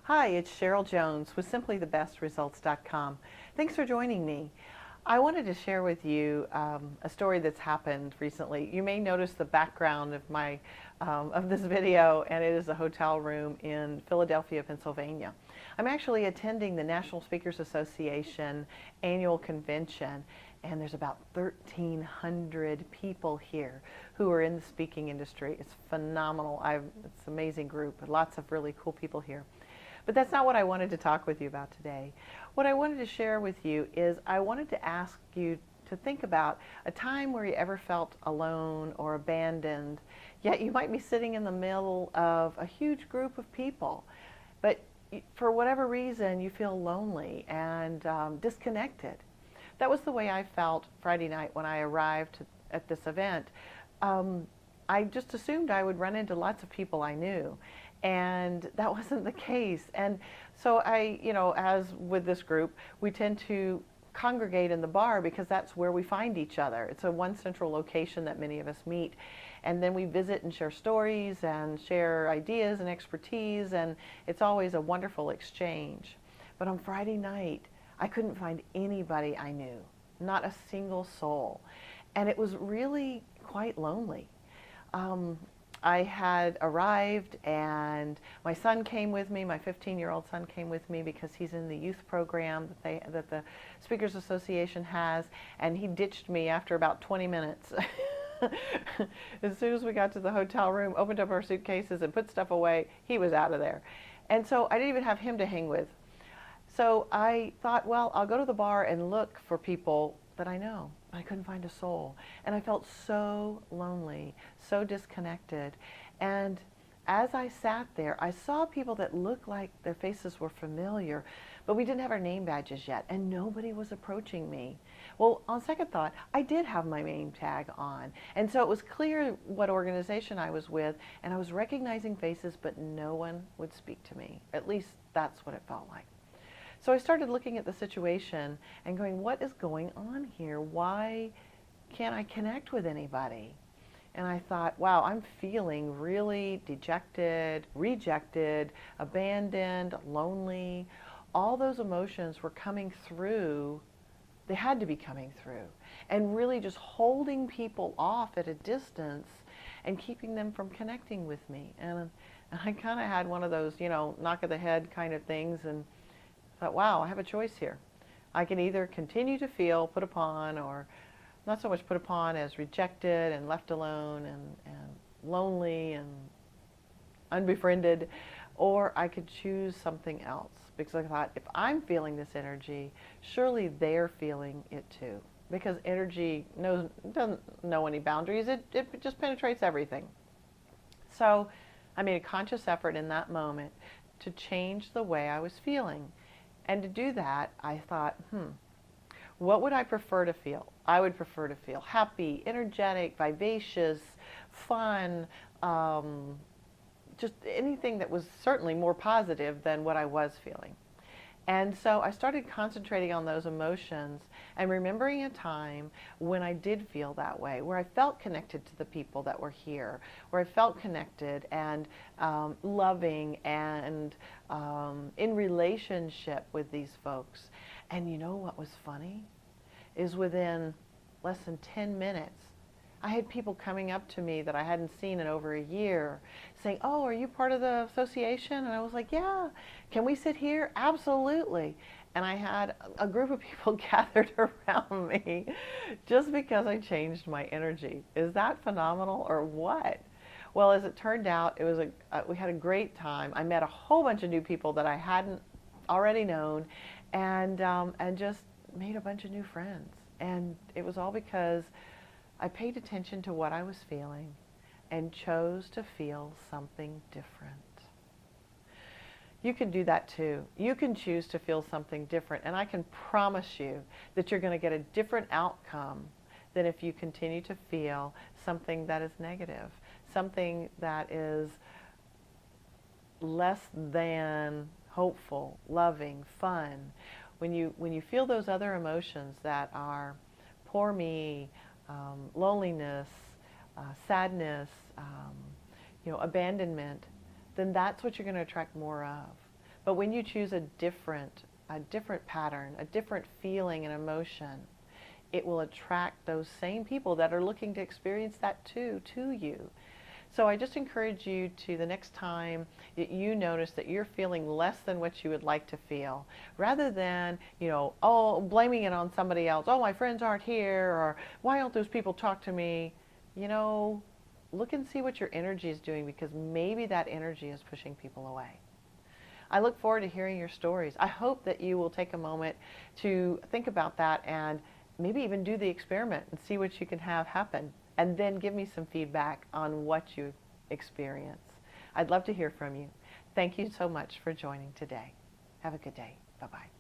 Hi, it's Cheryl Jones with SimplyTheBestResults.com. Thanks for joining me. I wanted to share with you a story that's happened recently. You may notice the background of this video, and it is a hotel room in Philadelphia, Pennsylvania. I'm actually attending the National Speakers Association annual convention, and there's about 1,300 people here who are in the speaking industry. It's phenomenal. It's an amazing group. Lots of really cool people here. But that's not what I wanted to talk with you about today. What I wanted to share with you is I wanted to ask you to think about a time where you ever felt alone or abandoned, yet you might be sitting in the middle of a huge group of people, but for whatever reason you feel lonely and disconnected. That was the way I felt Friday night when I arrived at this event. I just assumed I would run into lots of people I knew, and that wasn't the case. And so as with this group, we tend to congregate in the bar because that's where we find each other. It's a one central location that many of us meet. And then we visit and share stories and share ideas and expertise, and it's always a wonderful exchange. But on Friday night, I couldn't find anybody I knew, not a single soul. And it was really quite lonely. I had arrived, and my son came with me. My 15-year-old son came with me because he's in the youth program that the Speakers Association has, and he ditched me after about 20 minutes. As soon as we got to the hotel room, opened up our suitcases and put stuff away, he was out of there. And so I didn't even have him to hang with. So I thought, well, I'll go to the bar and look for people that I know. I couldn't find a soul. And I felt so lonely, so disconnected. And as I sat there, I saw people that looked like their faces were familiar, but we didn't have our name badges yet, and nobody was approaching me. Well, on second thought, I did have my name tag on. And so it was clear what organization I was with, and I was recognizing faces, but no one would speak to me. At least that's what it felt like. So I started looking at the situation and going, what is going on here? Why can't I connect with anybody? And I thought, wow, I'm feeling really dejected, rejected, abandoned, lonely. All those emotions were coming through. They had to be coming through. And really just holding people off at a distance and keeping them from connecting with me. And I kind of had one of those, knock of the head kind of things, and thought, wow, I have a choice here. I can either continue to feel put upon, or not so much put upon as rejected and left alone and lonely and unbefriended, or I could choose something else. Because I thought, if I'm feeling this energy, surely they're feeling it too. Because energy doesn't know any boundaries. It just penetrates everything. So I made a conscious effort in that moment to change the way I was feeling. And to do that, I thought, what would I prefer to feel? I would prefer to feel happy, energetic, vivacious, fun, just anything that was certainly more positive than what I was feeling. And so I started concentrating on those emotions and remembering a time when I did feel that way, where I felt connected to the people that were here, where I felt connected and loving and in relationship with these folks. And you know what was funny? Is within less than 10 minutes, I had people coming up to me that I hadn't seen in over a year saying, oh, are you part of the association? And I was like, yeah. Can we sit here? Absolutely. And I had a group of people gathered around me just because I changed my energy. Is that phenomenal or what? Well, as it turned out, it was we had a great time. I met a whole bunch of new people that I hadn't already known, and just made a bunch of new friends. And it was all because I paid attention to what I was feeling and chose to feel something different. You can do that too. You can choose to feel something different, and I can promise you that you're going to get a different outcome than if you continue to feel something that is negative, something that is less than hopeful, loving, fun. When you feel those other emotions that are poor me, loneliness, sadness, abandonment, then that's what you're going to attract more of. But when you choose a different pattern, a different feeling and emotion, it will attract those same people that are looking to experience that too, to you. So I just encourage you to, the next time that you notice that you're feeling less than what you would like to feel, rather than, oh, blaming it on somebody else, oh, my friends aren't here, or why don't those people talk to me, look and see what your energy is doing, because maybe that energy is pushing people away. I look forward to hearing your stories. I hope that you will take a moment to think about that and maybe even do the experiment and see what you can have happen, and then give me some feedback on what you experience. I'd love to hear from you. Thank you so much for joining today. Have a good day. Bye-bye.